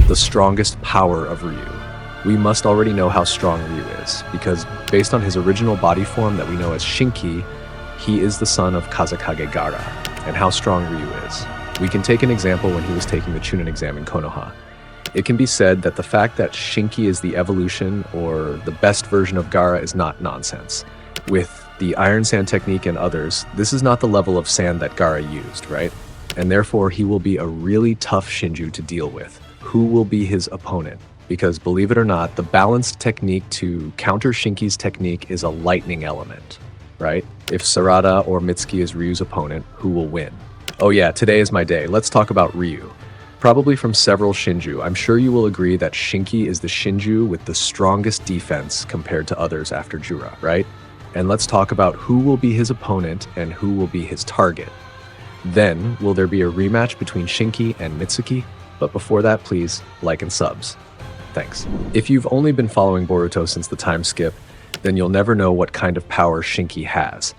The strongest power of Ryu. We must already know how strong Ryu is, because based on his original body form that we know as Shinki, he is the son of Kazekage Gaara, and how strong Ryu is. We can take an example when he was taking the chunin exam in Konoha. It can be said that the fact that Shinki is the evolution or the best version of Gaara is not nonsense. With the iron sand technique and others, this is not the level of sand that Gaara used, right? And therefore he will be a really tough Shinju to deal with. Who will be his opponent? Because believe it or not, the balanced technique to counter Shinki's technique is a lightning element, right? If Sarada or Mitsuki is Ryu's opponent, who will win? Oh yeah, today is my day. Let's talk about Ryu. Probably from several Shinju, I'm sure you will agree that Shinki is the Shinju with the strongest defense compared to others after Jura, right? And let's talk about who will be his opponent and who will be his target. Then, will there be a rematch between Shinki and Mitsuki? But before that, please, like and subs. Thanks. If you've only been following Boruto since the time skip, then you'll never know what kind of power Shinki has.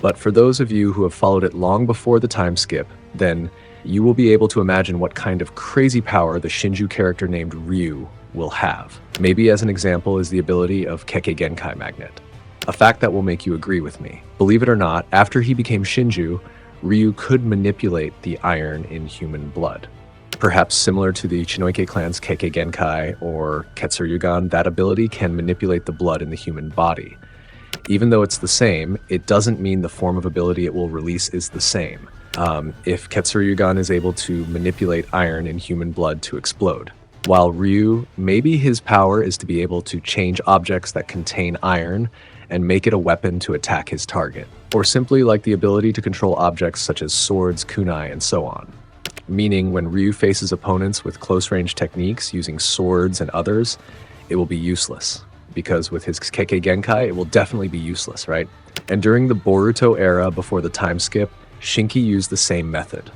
But for those of you who have followed it long before the time skip, then you will be able to imagine what kind of crazy power the Shinju character named Ryu will have. Maybe as an example is the ability of Keke Magnet. A fact that will make you agree with me. Believe it or not, after he became Shinju, Ryu could manipulate the iron in human blood. Perhaps similar to the Chinoike clan's Kekkei Genkai or Ketsuryugan, that ability can manipulate the blood in the human body. Even though it's the same, it doesn't mean the form of ability it will release is the same. If Ketsuryugan is able to manipulate iron in human blood to explode. While Ryu, maybe his power is to be able to change objects that contain iron and make it a weapon to attack his target. Or simply like the ability to control objects such as swords, kunai, and so on. Meaning when Ryu faces opponents with close-range techniques using swords and others, it will be useless. Because with his Kekkei Genkai, it will definitely be useless, right? And during the Boruto era before the time skip, Shinki used the same method.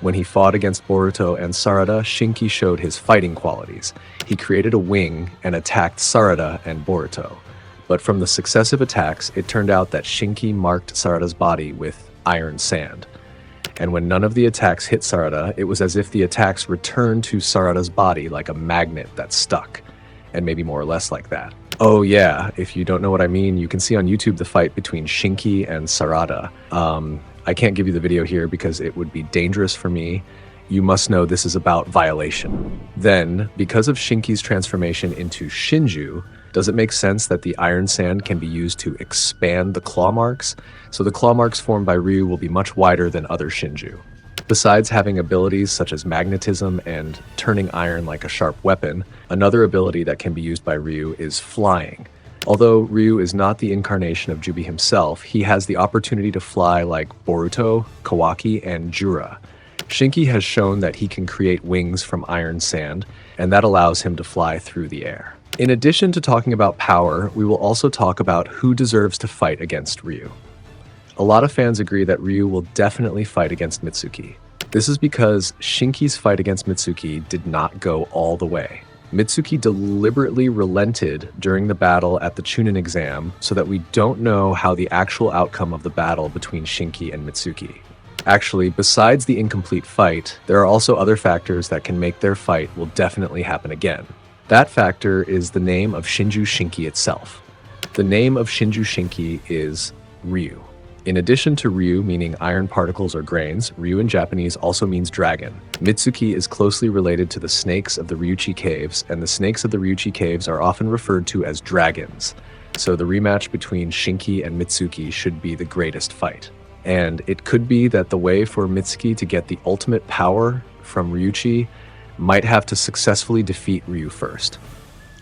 When he fought against Boruto and Sarada, Shinki showed his fighting qualities. He created a wing and attacked Sarada and Boruto. But from the successive attacks, it turned out that Shinki marked Sarada's body with iron sand. And when none of the attacks hit Sarada, it was as if the attacks returned to Sarada's body like a magnet that stuck. And maybe more or less like that. Oh yeah, if you don't know what I mean, you can see on YouTube the fight between Shinki and Sarada. I can't give you the video here because it would be dangerous for me. You must know this is about violation. Then, because of Shinki's transformation into Shinju, does it make sense that the iron sand can be used to expand the claw marks? So the claw marks formed by Ryu will be much wider than other Shinju. Besides having abilities such as magnetism and turning iron like a sharp weapon, another ability that can be used by Ryu is flying. Although Ryu is not the incarnation of Jubi himself, he has the opportunity to fly like Boruto, Kawaki, and Jura. Shinki has shown that he can create wings from iron sand, and that allows him to fly through the air. In addition to talking about power, we will also talk about who deserves to fight against Ryu. A lot of fans agree that Ryu will definitely fight against Mitsuki. This is because Shinki's fight against Mitsuki did not go all the way. Mitsuki deliberately relented during the battle at the Chunin exam so that we don't know how the actual outcome of the battle between Shinki and Mitsuki. Actually, besides the incomplete fight, there are also other factors that can make their fight will definitely happen again. That factor is the name of Shinju Shinki itself. The name of Shinju Shinki is Ryu. In addition to Ryu meaning iron particles or grains, Ryu in Japanese also means dragon. Mitsuki is closely related to the snakes of the Ryuchi caves, and the snakes of the Ryuchi caves are often referred to as dragons. So the rematch between Shinki and Mitsuki should be the greatest fight. And it could be that the way for Mitsuki to get the ultimate power from Ryuchi might have to successfully defeat Ryu first.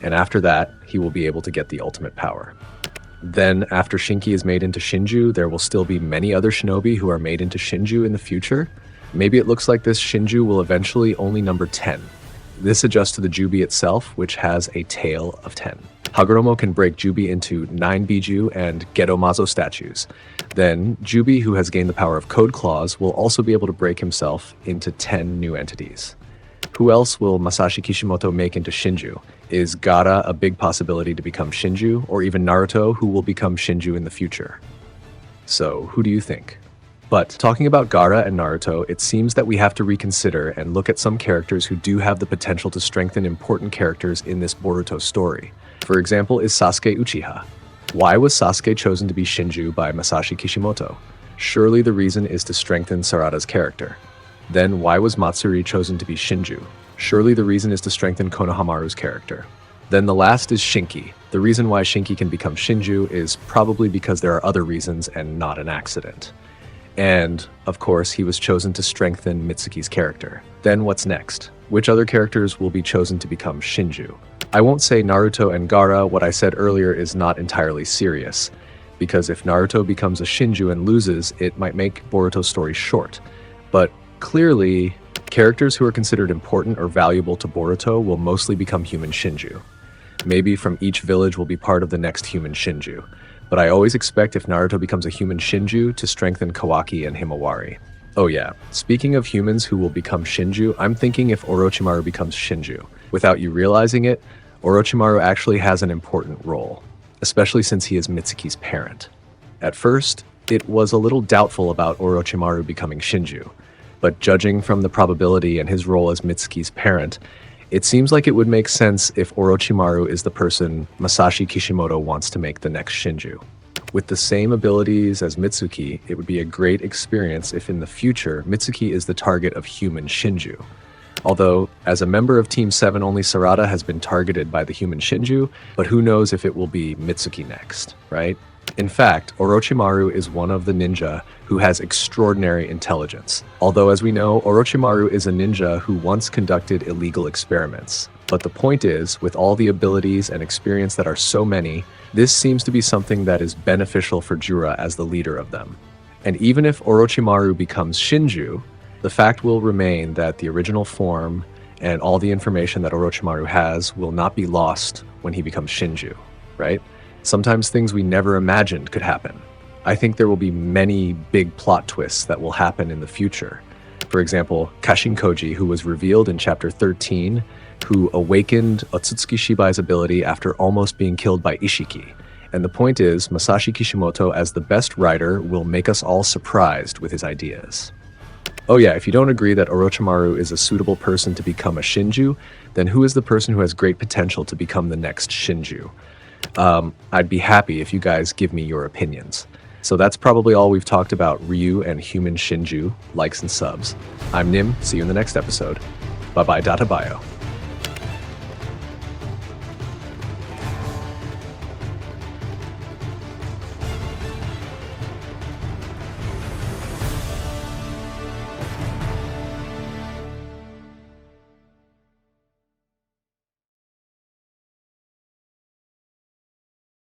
And after that, he will be able to get the ultimate power. Then, after Shinki is made into Shinju, there will still be many other shinobi who are made into Shinju in the future. Maybe it looks like this Shinju will eventually only number 10. This adjusts to the Jubi itself, which has a tail of 10. Hagoromo can break Jubi into 9 Biju and Gedomazo statues. Then, Jubi, who has gained the power of Code Claws, will also be able to break himself into 10 new entities. Who else will Masashi Kishimoto make into Shinju? Is Gaara a big possibility to become Shinju, or even Naruto, who will become Shinju in the future? So who do you think? But talking about Gaara and Naruto, it seems that we have to reconsider and look at some characters who do have the potential to strengthen important characters in this Boruto story. For example, is Sasuke Uchiha. Why was Sasuke chosen to be Shinju by Masashi Kishimoto? Surely the reason is to strengthen Sarada's character. Then why was Matsuri chosen to be Shinju? Surely the reason is to strengthen Konohamaru's character. Then the last is Shinki. The reason why Shinki can become Shinju is probably because there are other reasons and not an accident. And, of course, he was chosen to strengthen Mitsuki's character. Then what's next? Which other characters will be chosen to become Shinju? I won't say Naruto and Gaara. What I said earlier is not entirely serious, because if Naruto becomes a Shinju and loses, it might make Boruto's story short. But clearly, characters who are considered important or valuable to Boruto will mostly become human Shinju. Maybe from each village will be part of the next human Shinju. But I always expect if Naruto becomes a human Shinju to strengthen Kawaki and Himawari. Oh yeah, speaking of humans who will become Shinju, I'm thinking if Orochimaru becomes Shinju. Without you realizing it, Orochimaru actually has an important role, especially since he is Mitsuki's parent. At first, it was a little doubtful about Orochimaru becoming Shinju, but judging from the probability and his role as Mitsuki's parent, it seems like it would make sense if Orochimaru is the person Masashi Kishimoto wants to make the next Shinju. With the same abilities as Mitsuki, it would be a great experience if in the future Mitsuki is the target of human Shinju. Although, as a member of Team 7, only Sarada has been targeted by the human Shinju, but who knows if it will be Mitsuki next, right? In fact, Orochimaru is one of the ninja who has extraordinary intelligence. Although, as we know, Orochimaru is a ninja who once conducted illegal experiments. But the point is, with all the abilities and experience that are so many, this seems to be something that is beneficial for Jura as the leader of them. And even if Orochimaru becomes Shinju, the fact will remain that the original form and all the information that Orochimaru has will not be lost when he becomes Shinju, right? Sometimes things we never imagined could happen. I think there will be many big plot twists that will happen in the future. For example, Kashin Koji, who was revealed in chapter 13, who awakened Otsutsuki Shibai's ability after almost being killed by Ishiki. And the point is, Masashi Kishimoto, as the best writer, will make us all surprised with his ideas. Oh yeah, if you don't agree that Orochimaru is a suitable person to become a Shinju, then who is the person who has great potential to become the next Shinju? I'd be happy if you guys give me your opinions. So that's probably all we've talked about Ryu and human Shinju. Likes and subs. I'm Nim. See you in the next episode. Bye bye, Data Bio.